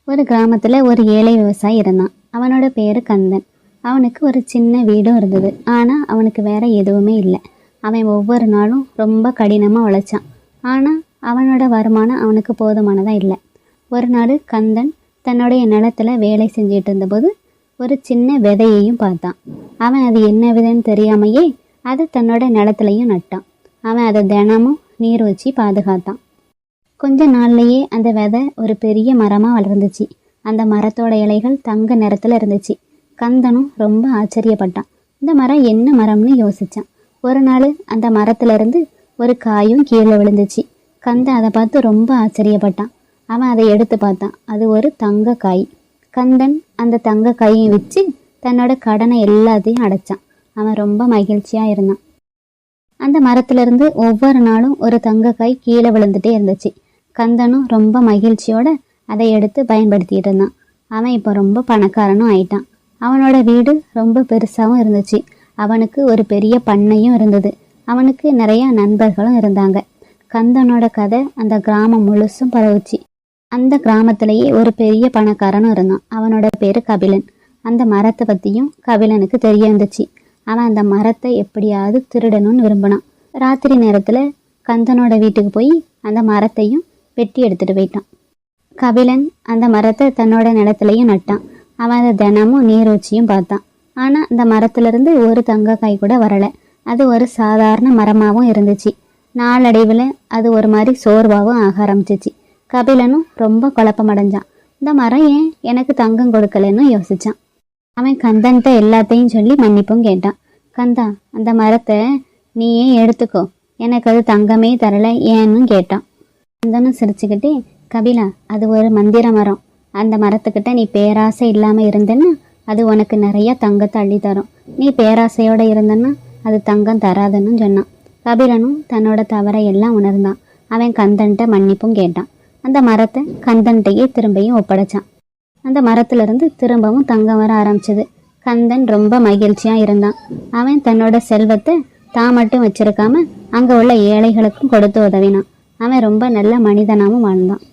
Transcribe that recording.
ஒரு கிராமத்தில் ஒரு ஏழை விவசாயி இருந்தான். அவனோட பேர் கந்தன். அவனுக்கு ஒரு சின்ன வீடும் இருந்தது. ஆனால் அவனுக்கு வேற எதுவுமே இல்லை. அவன் ஒவ்வொரு நாளும் ரொம்ப கடினமாக உழைச்சான். ஆனால் அவனோட வருமானம் அவனுக்கு போதுமானதாக இல்லை. ஒரு நாள் கந்தன் தன்னுடைய நிலத்தில் வேலை செஞ்சிட்டு இருந்தபோது ஒரு சின்ன விதையையும் பார்த்தான். அவன் அது என்ன விதைன்னு தெரியாமையே அது தன்னோட நிலத்துலையும் நட்டான். அவன் அதை தினமும் நீர் வச்சு பாதுகாத்தான். கொஞ்ச நாள்லயே அந்த விதை ஒரு பெரிய மரமாக வளர்ந்துச்சு. அந்த மரத்தோட இலைகள் தங்க நிறத்தில் இருந்துச்சு. கந்தனும் ரொம்ப ஆச்சரியப்பட்டான். இந்த மரம் என்ன மரம்னு யோசிச்சான். ஒரு நாள் அந்த மரத்துல இருந்து ஒரு காயும் கீழே விழுந்துச்சு. கந்தன் அதை பார்த்து ரொம்ப ஆச்சரியப்பட்டான். அவன் அதை எடுத்து பார்த்தான். அது ஒரு தங்க காய். கந்தன் அந்த தங்க காயை வச்சு தன்னோட கடனை எல்லாத்தையும் அடைச்சான். அவன் ரொம்ப மகிழ்ச்சியா இருந்தான். அந்த மரத்திலிருந்து ஒவ்வொரு நாளும் ஒரு தங்கக்காய் கீழே விழுந்துட்டே இருந்துச்சு. கந்தனும் ரொம்ப மகிழ்ச்சியோட அதை எடுத்து பயன்படுத்திட்டு இருந்தான். அவன் இப்போ ரொம்ப பணக்காரனும் ஆயிட்டான். அவனோட வீடு ரொம்ப பெருசாகவும் இருந்துச்சு. அவனுக்கு ஒரு பெரிய பண்ணையும் இருந்தது. அவனுக்கு நிறைய நண்பர்களும் இருந்தாங்க. கந்தனோட கதை அந்த கிராமம் முழுசும் பரவுச்சு. அந்த கிராமத்திலேயே ஒரு பெரிய பணக்காரனும் இருந்தான். அவனோட பேரு கபிலன். அந்த மரத்தை பற்றியும் கபிலனுக்கு தெரிய இருந்துச்சு. அவன் அந்த மரத்தை எப்படியாவது திருடணும்னு விரும்பினான். ராத்திரி நேரத்தில் கந்தனோட வீட்டுக்கு போய் அந்த மரத்தையும் வெட்டி எடுத்துட்டு போயிட்டான். கபிலன் அந்த மரத்தை தன்னோட நிலத்திலையும் நட்டான். அவன் அதை தினமும் நீர் வச்சியும் பார்த்தான். ஆனால் அந்த மரத்துலேருந்து ஒரு தங்கக்காய் கூட வரலை. அது ஒரு சாதாரண மரமாகவும் இருந்துச்சு. நாளடைவில் அது ஒரு மாதிரி சோர்வாகவும் ஆக ஆரம்பிச்சிச்சு. கபிலனும் ரொம்ப குழப்பமடைஞ்சான். இந்த மரம் ஏன் எனக்கு தங்கம் கொடுக்கலன்னு யோசிச்சான். அவன் கந்தன்கிட்ட எல்லாத்தையும் சொல்லி மன்னிப்பும் கேட்டான். கந்தா, அந்த மரத்தை நீயே எடுத்துக்கோ, எனக்கு அது தங்கமே தரலை ஏன்னு கேட்டான். கந்தனும் சிரிச்சுக்கிட்டே, கபிலா, அது ஒரு மந்திர மரம். அந்த மரத்துக்கிட்ட நீ பேராசை இல்லாமல் இருந்தேன்னா அது உனக்கு நிறைய தங்கத்தை அள்ளி தரும். நீ பேராசையோடு இருந்தன்னா அது தங்கம் தராதுன்னு சொன்னான். கபிலனும் தன்னோட தவறை எல்லாம் உணர்ந்தான். அவன் கந்தன்கிட்ட மன்னிப்பும் கேட்டான். அந்த மரத்தை கந்தன்கிட்டையே திரும்பியும் ஒப்படைச்சான். அந்த மரத்துலேருந்து திரும்பவும் தங்கம் வர ஆரம்பிச்சது. கந்தன் ரொம்ப மகிழ்ச்சியாக இருந்தான். அவன் தன்னோட செல்வத்தை தான் மட்டும் வச்சிருக்காம அங்கே உள்ள ஏழைகளுக்கும் கொடுத்து உதவினான். அவன் ரொம்ப நல்ல மனிதனாகவும் வாழ்ந்தான்.